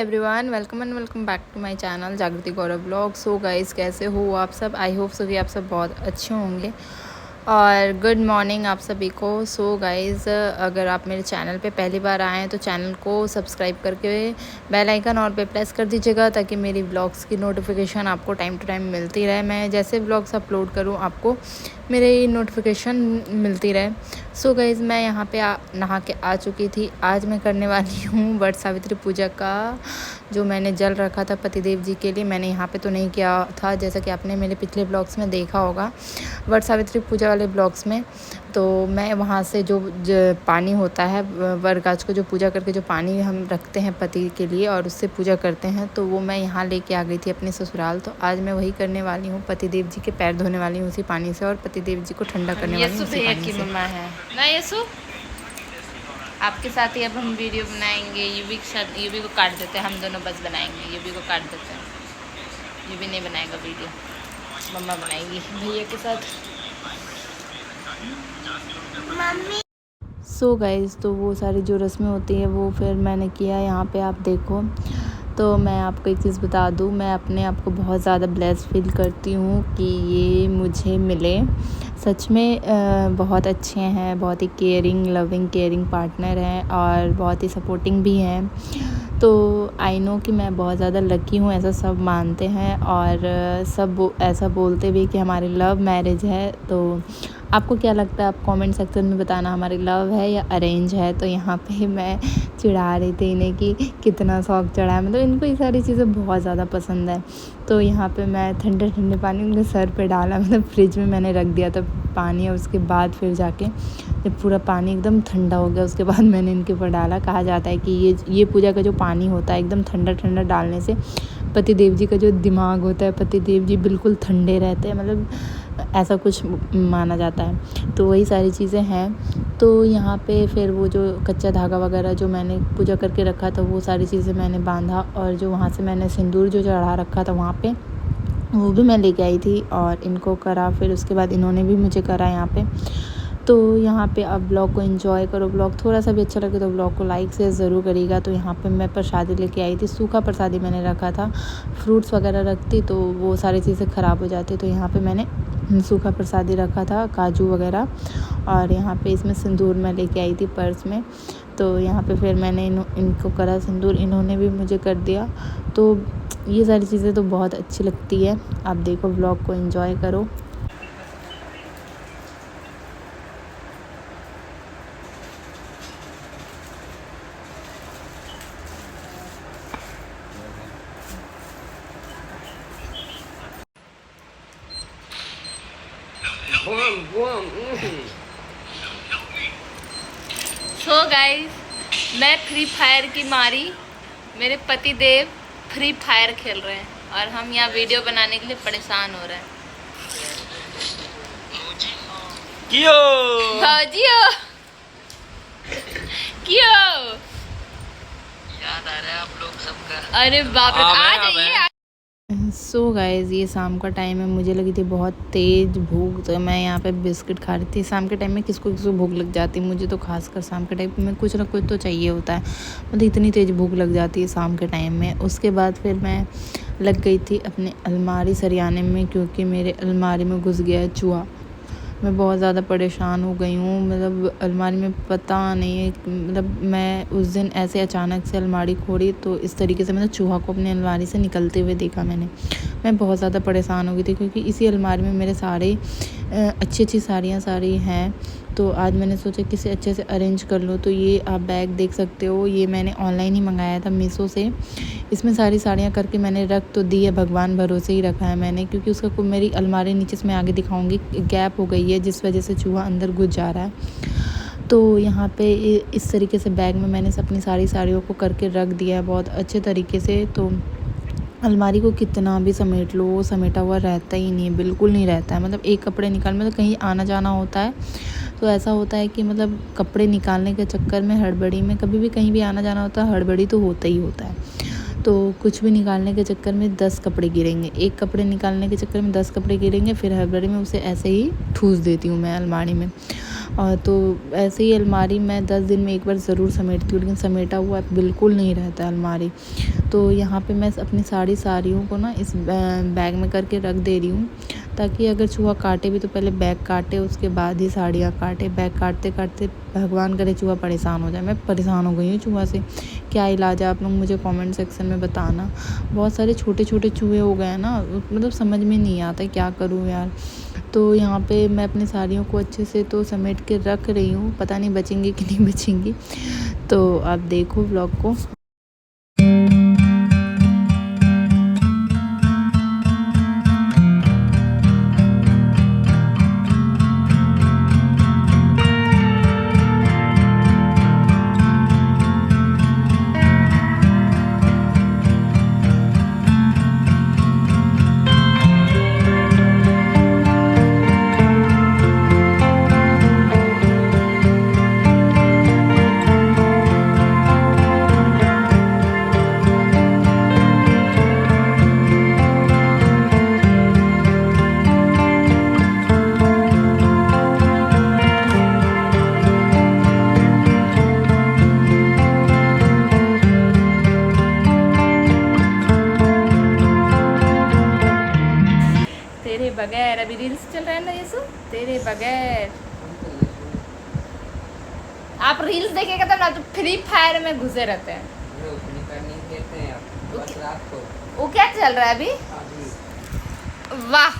Everyone, welcome and welcome back to my channel Jagriti Gaurav blog. So guys, कैसे हो आप सब? आई होप सो कि आप सब बहुत अच्छे होंगे और गुड मॉर्निंग आप सभी को। सो गाइस, अगर आप मेरे चैनल पे पहली बार आए हैं तो चैनल को सब्सक्राइब करके बेल आइकन और पे प्रेस कर दीजिएगा ताकि मेरी ब्लॉग्स की नोटिफिकेशन आपको टाइम टू टाइम मिलती रहे। मैं जैसे ब्लॉग्स अपलोड करूँ आपको मेरी नोटिफिकेशन मिलती रहे। सो गाइस, मैं यहाँ पे नहा के आ चुकी थी। आज मैं करने वाली हूँ वट सावित्री पूजा का जो मैंने जल रखा था पतिदेव जी के लिए। मैंने यहाँ पे तो नहीं किया था, जैसा कि आपने मेरे पिछले ब्लॉग्स में देखा होगा वट सावित्री पूजा वाले ब्लॉग्स में। तो मैं वहाँ से जो पानी होता है वर गाछ को जो पूजा करके जो पानी हम रखते हैं पति के लिए और उससे पूजा करते हैं, तो वो मैं यहाँ लेके आ गई थी अपने ससुराल। तो आज मैं वही करने वाली हूँ, पतिदेव जी के पैर धोने वाली हूँ उसी पानी से और पतिदेव जी को ठंडा करने वाली हूँ उसी पानी से। मम्मा है ना यसु, आपके साथ ही अब हम वीडियो बनाएंगे। यूवी के साथ, यूवी को काट देते हैं, हम दोनों बस बनाएंगे। यूवी को काट देते हैं, यूवी नहीं बनाएगा वीडियो, मम्मा बनाएगी भैया के साथ। मम्मी सो गाइस, तो वो सारी जो रस्में होती है वो फिर मैंने किया। यहाँ पे आप देखो, तो मैं आपको एक चीज़ बता दूँ, मैं अपने आप को बहुत ज़्यादा ब्लेस्ड फील करती हूँ कि ये मुझे मिले। सच में बहुत अच्छे हैं, बहुत ही केयरिंग लविंग केयरिंग पार्टनर हैं और बहुत ही सपोर्टिंग भी हैं। तो आई नो कि मैं बहुत ज़्यादा लकी हूँ, ऐसा सब मानते हैं और सब ऐसा बोलते भी कि हमारी लव मैरिज है। तो आपको क्या लगता है? आप कमेंट सेक्शन में बताना, हमारी लव है या अरेंज है। तो यहाँ पे मैं चिढ़ा रही थी इन्हें कि कितना शौक चढ़ा है, मतलब इनको ये सारी चीज़ें बहुत ज़्यादा पसंद है। तो यहाँ पे मैं ठंडे ठंडे पानी उनके सर पे डाला, मतलब फ्रिज में मैंने रख दिया था पानी और उसके बाद फिर जाके जब पूरा पानी एकदम ठंडा हो गया उसके बाद मैंने इनके ऊपर डाला। कहा जाता है कि ये पूजा का जो पानी होता है एकदम ठंडा ठंडा डालने से पतिदेव जी का जो दिमाग होता है, पतिदेव जी बिल्कुल ठंडे रहते हैं, मतलब ऐसा कुछ माना जाता है। तो वही सारी चीज़ें हैं। तो यहाँ पे फिर वो जो कच्चा धागा वगैरह जो मैंने पूजा करके रखा था वो सारी चीज़ें मैंने बांधा और जो वहाँ से मैंने सिंदूर जो चढ़ा रखा था वहाँ पे वो भी मैं लेके आई थी और इनको करा। फिर उसके बाद इन्होंने भी मुझे करा यहाँ पे। तो यहाँ पे आप ब्लॉग को एंजॉय करो। ब्लॉग थोड़ा सा भी अच्छा लगे तो ब्लॉग को लाइक शेयर ज़रूर करिएगा। तो यहाँ पे मैं प्रसादी लेके आई थी, सूखा प्रसादी मैंने रखा था। फ्रूट्स वगैरह रखती तो वो सारी चीज़ें ख़राब हो जाती, तो यहाँ पे मैंने सूखा प्रसादी रखा था, काजू वगैरह। और यहाँ पे इसमें सिंदूर मैं लेके आई थी पर्स में। तो यहाँ पे फिर मैंने इनको करा सिंदूर, इन्होंने भी मुझे कर दिया। तो ये सारी चीज़ें तो बहुत अच्छी लगती है। आप देखो, ब्लॉग को एंजॉय करो। सो गाइस, मैं फ्री फायर की मारी, मेरे पति देव फ्री फायर खेल रहे हैं और हम यहाँ वीडियो बनाने के लिए परेशान हो रहे हैं। क्यों याद आ रहा है आप लोग सबका? अरे बाप रे, आ जाइए। सो गाइज़, ये शाम का टाइम है, मुझे लगी थी बहुत तेज़ भूख, तो मैं यहाँ पे बिस्किट खा रही थी। शाम के टाइम में किसको किसको भूख लग जाती है, मुझे तो खासकर शाम के टाइम में कुछ ना कुछ तो चाहिए होता है, मतलब इतनी तेज़ भूख लग जाती है शाम के टाइम में। उसके बाद फिर मैं लग गई थी अपनी अलमारी सरियाने में, क्योंकि मेरे अलमारी में घुस गया है चूहा। मैं बहुत ज़्यादा परेशान हो गई हूँ, मतलब अलमारी में पता नहीं, मतलब मैं उस दिन ऐसे अचानक से अलमारी खोली तो इस तरीके से मतलब चूहा को अपनी अलमारी से निकलते हुए देखा मैंने। मैं बहुत ज़्यादा परेशान हो गई थी क्योंकि इसी अलमारी में मेरे सारे अच्छी अच्छी साड़ी हैं। तो आज मैंने सोचा किसी अच्छे से अरेंज कर लो। तो ये आप बैग देख सकते हो, ये मैंने ऑनलाइन ही मंगाया था मीशो से। इसमें सारी साड़ियाँ करके मैंने रख तो दी है, भगवान भरोसे ही रखा है मैंने, क्योंकि उसका मेरी अलमारी नीचे से मैं आगे दिखाऊंगी गैप हो गई है जिस वजह से चूहा अंदर घुस जा रहा है। तो यहाँ पे इस तरीके से बैग में मैंने अपनी सारी साड़ियों को करके रख दिया है बहुत अच्छे तरीके से। तो अलमारी को कितना भी समेट लो वो समेटा हुआ रहता ही नहीं है, बिल्कुल नहीं रहता है। मतलब एक कपड़े निकाल, मतलब कहीं आना जाना होता है तो ऐसा होता है कि मतलब कपड़े निकालने के चक्कर में हड़बड़ी में, कभी भी कहीं भी आना जाना होता है हड़बड़ी तो होता ही होता है। तो कुछ भी निकालने के चक्कर में 10 कपड़े गिरेंगे, एक कपड़े निकालने के चक्कर में 10 कपड़े गिरेंगे, फिर हड़बड़ी में उसे ऐसे ही ठूस देती हूँ मैं अलमारी में। तो ऐसे ही अलमारी मैं 10 दिन में एक बार ज़रूर समेटती हूँ, लेकिन समेटा हुआ बिल्कुल नहीं रहता अलमारी। तो यहाँ पे मैं अपनी साड़ियों को ना इस बैग में करके रख दे रही हूँ, ताकि अगर चूहा काटे भी तो पहले बैग काटे, उसके बाद ही साड़ियाँ काटे। बैग काटते काटते भगवान करे चूहा परेशान हो जाए। मैं परेशान हो गई हूँ चूहा से। क्या इलाज है आप लोग मुझे कमेंट सेक्शन में बताना। बहुत सारे छोटे छोटे चूहे हो गए हैं ना, मतलब समझ में नहीं आता क्या करूँ यार। तो यहाँ पे मैं अपनी साड़ियों को अच्छे से तो समेट के रख रही हूँ, पता नहीं बचेंगी कि नहीं बचेंगी। तो आप देखो व्लॉग को। तेरे बगैर अभी रील्स चल रहा है ना यीशु, तेरे बगैर आप रील्स देखेगा तब ना, तो फ्री फायर में घुसे रहते हैं। वो क्या चल रहा है अभी? वाह,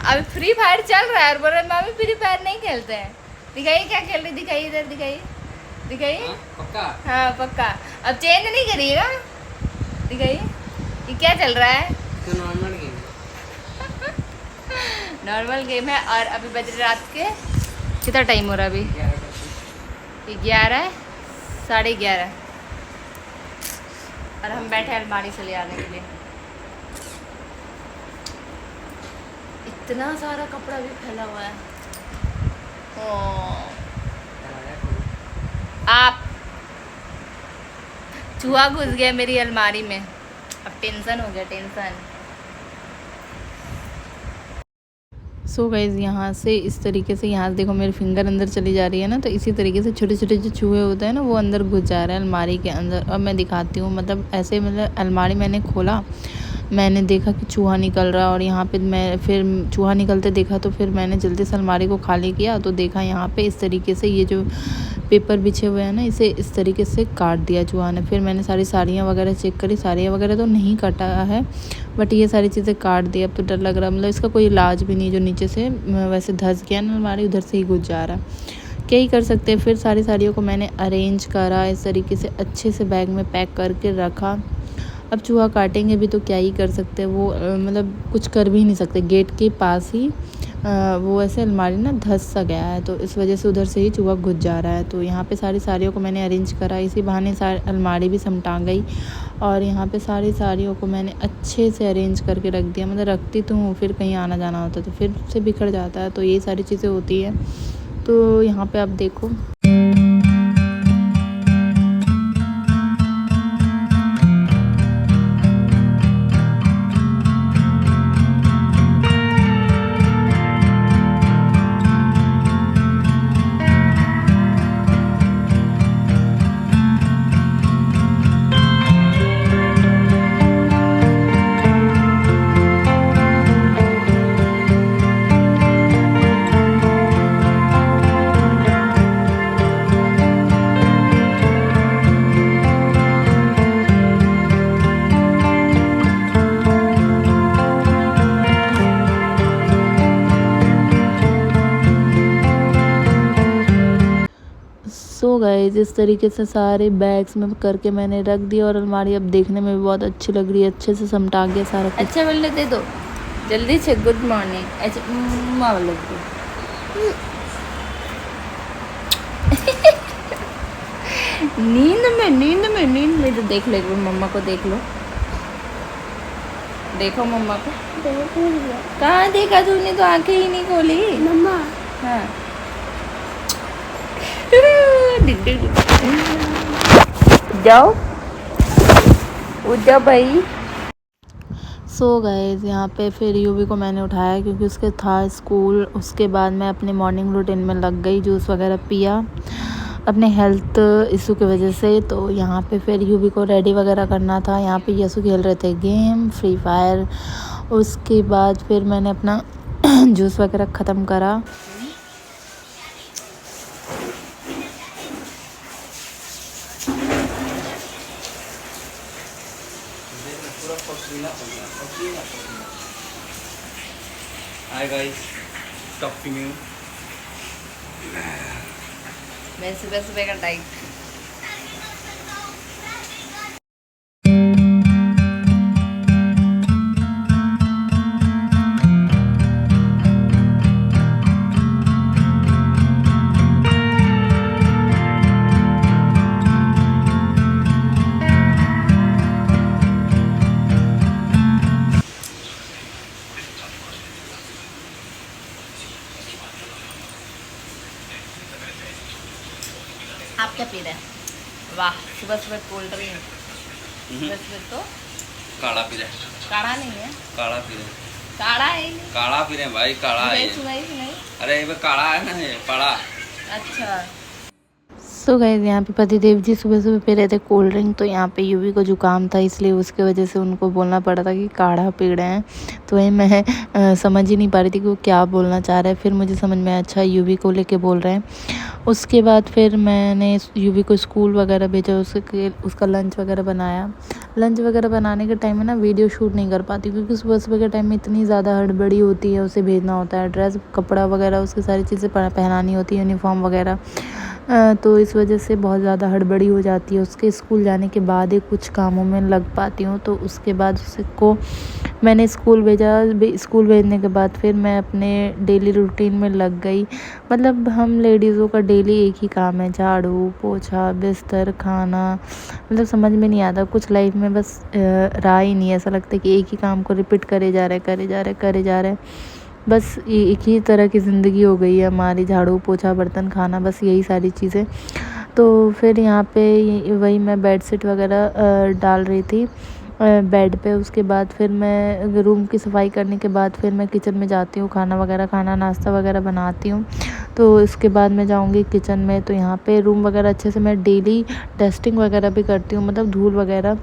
अभी फ्री फायर चल रहा है और बोल रहे मामी फ्री फायर नहीं खेलते हैं। दिखाइए क्या खेल रही, दिखाइए इधर, दिखाइए दिखाइए। पक्का? हाँ पक्का। अब चेंज नहीं करिएगा, दिखाइए ये क्या चल रहा है। तो नॉर्मल गेम नॉर्मल गेम है। और अभी बज रहे रात के कितना टाइम हो रहा है अभी? 11, 11:30। और हम बैठे अलमारी से ले आने के लिए। इतना सारा कपड़ा भी फैला हुआ है। आप चूहा घुस गया मेरी अलमारी में, अब टेंशन हो गया, टेंशन। सो गाइज़ यहाँ से इस तरीके से, यहाँ से देखो मेरी फिंगर अंदर चली जा रही है ना, तो इसी तरीके से छोटे छोटे जो चूहे होते हैं ना वो अंदर घुस जा रहे हैं अलमारी के अंदर। और मैं दिखाती हूँ, मतलब ऐसे, मतलब अलमारी मैंने खोला, मैंने देखा कि चूहा निकल रहा, और यहाँ पे मैं फिर चूहा निकलते देखा तो फिर मैंने जल्दी से अलमारी को खाली किया, तो देखा यहाँ पे इस तरीके से ये जो पेपर बिछे हुए हैं ना, इसे इस तरीके से काट दिया चूहा ने। फिर मैंने सारी साड़ियाँ वगैरह चेक करी, साड़ियाँ वगैरह तो नहीं काटा है, बट ये सारी चीज़ें काट दी। अब तो डर लग रहा, मतलब इसका कोई इलाज भी नहीं, जो नीचे से वैसे धंस गया ना अलमारी, उधर से ही घुस जा रहा। क्या ही कर सकते हैं। फिर सारी साड़ियों को मैंने अरेंज करा, इस तरीके से अच्छे से बैग में पैक करके रखा। अब चूहा काटेंगे भी तो क्या ही कर सकते हैं, वो मतलब कुछ कर भी नहीं सकते। गेट के पास ही वो ऐसे अलमारी ना धंस सा गया है, तो इस वजह से उधर से ही चूहा घुस जा रहा है। तो यहाँ पे सारी साड़ियों को मैंने अरेंज करा, इसी बहाने अलमारी भी समटा गई। और यहाँ पे सारी साड़ियों को मैंने अच्छे से अरेंज करके रख दिया। मतलब रखती तो हूँ, फिर कहीं आना जाना होता है तो फिर से बिखर जाता है, तो ये सारी चीज़ें होती है। तो यहाँ पे आप देखो, सो गाइस इस तरीके से सारे बैग्स में करके मैंने रख दिया, और अलमारी अब देखने में भी बहुत अच्छी लग रही है, अच्छे से समटा गया सारा कुछ। अच्छा बोलने दे दो जल्दी से, गुड मॉर्निंग। अच्छा बोलो नींद में तो देख लो, एक बार मम्मा को देख लो, देखो मम्मा को। कहाँ देखा तूने, तो आंखें ही नहीं खोली मम्मा। हाँ जाओ, उठ जाओ भाई। सो गाइस यहाँ पे फिर यूवी को मैंने उठाया क्योंकि उसके था स्कूल। उसके बाद मैं अपनी मॉर्निंग रूटीन में लग गई, जूस वगैरह पिया अपने हेल्थ इशू की वजह से। तो यहाँ पे फिर यूवी को रेडी वगैरह करना था। यहाँ पे यसु खेल रहे थे गेम फ्री फायर। उसके बाद फिर मैंने अपना जूस वगैरह ख़त्म करा। Hi guys, talk to me. मैं सुबह सुबह का डाइट। आप क्या पी रहे हैं? वाह, सुबह सुबह कोल्ड ड्रिंक। सुबह सुबह तो काढ़ा पी रहे हैं। काढ़ा नहीं है, काढ़ा पी रहे हैं। काढ़ा है ही नहीं। काढ़ा पी रहे हैं भाई, काढ़ा है ये। सुबह ही नहीं। अरे ये काढ़ा है ना, ये काढ़ा। अच्छा। सो गाइस यहाँ पे पतिदेव जी सुबह सुबह पी रहे थे कोल्ड ड्रिंक। तो यहाँ पे यूवी को जुकाम था, इसलिए उसके वजह से उनको बोलना पड़ा था कि काढ़ा पी रहे हैं। तो वही मैं समझ ही नहीं पा रही थी कि वो क्या बोलना चाह रहा है। फिर मुझे समझ में अच्छा यूवी को लेके बोल रहे हैं। उसके बाद फिर मैंने यूवी को स्कूल वगैरह भेजा, उसका लंच वगैरह बनाया। लंच वगैरह बनाने के टाइम में ना वीडियो शूट नहीं कर पाती क्योंकि सुबह सुबह के टाइम में इतनी ज़्यादा हड़बड़ी होती है। उसे भेजना होता है, ड्रेस कपड़ा वगैरह उसकी सारी चीज़ें पहनानी होती है, यूनिफॉर्म वगैरह। तो इस वजह से बहुत ज़्यादा हड़बड़ी हो जाती है। उसके स्कूल जाने के बाद ही कुछ कामों में लग पाती हूँ। तो उसके बाद उसको मैंने स्कूल भेजा। स्कूल भेजने के बाद फिर मैं अपने डेली रूटीन में लग गई। मतलब हम लेडीज़ों का डेली एक ही काम है, झाड़ू पोछा बिस्तर खाना। मतलब समझ में नहीं आता कुछ लाइफ में, बस रहा ही नहीं। ऐसा लगता है कि एक ही काम को रिपीट करे जा रहे बस एक ही तरह की ज़िंदगी हो गई है हमारी, झाड़ू पोछा बर्तन खाना, बस यही सारी चीज़ें। तो फिर यहाँ पे वही मैं बेडशीट वगैरह डाल रही थी बेड पे। उसके बाद फिर मैं रूम की सफाई करने के बाद फिर मैं किचन में जाती हूँ, खाना नाश्ता वगैरह बनाती हूँ। तो इसके बाद मैं जाऊँगी किचन में। तो यहाँ पे रूम वगैरह अच्छे से मैं डेली डस्टिंग वगैरह भी करती हूँ, मतलब धूल वगैरह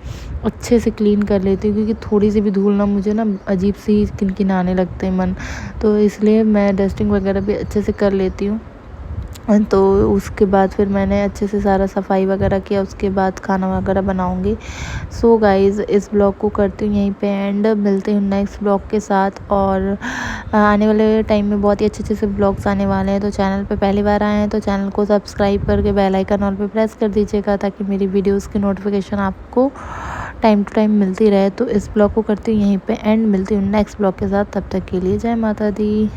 अच्छे से क्लीन कर लेती हूँ क्योंकि थोड़ी सी भी धूल ना मुझे ना अजीब सी किनकिनाने लगते हैं मन। तो इसलिए मैं डस्टिंग वगैरह भी अच्छे से कर लेती हूँ। तो उसके बाद फिर मैंने अच्छे से सारा सफाई वगैरह किया। उसके बाद खाना वगैरह बनाऊंगी। सो गाइज़ इस ब्लॉग को करती हूँ यहीं पे एंड। मिलते हैं नेक्स्ट ब्लॉग के साथ। और आने वाले टाइम में बहुत ही अच्छे से ब्लॉग्स आने वाले हैं। तो चैनल पे पहली बार आए हैं तो चैनल को सब्सक्राइब करके बेल आइकन ऑल पे प्रेस कर दीजिएगा ताकि मेरी वीडियोज़ की नोटिफिकेशन आपको टाइम टू टाइम मिलती रहे। तो इस ब्लॉग को करती हूँ यहीं पर एंड। मिलती हूँ नेक्स्ट ब्लॉग के साथ, तब तक के लिए जय माता दी।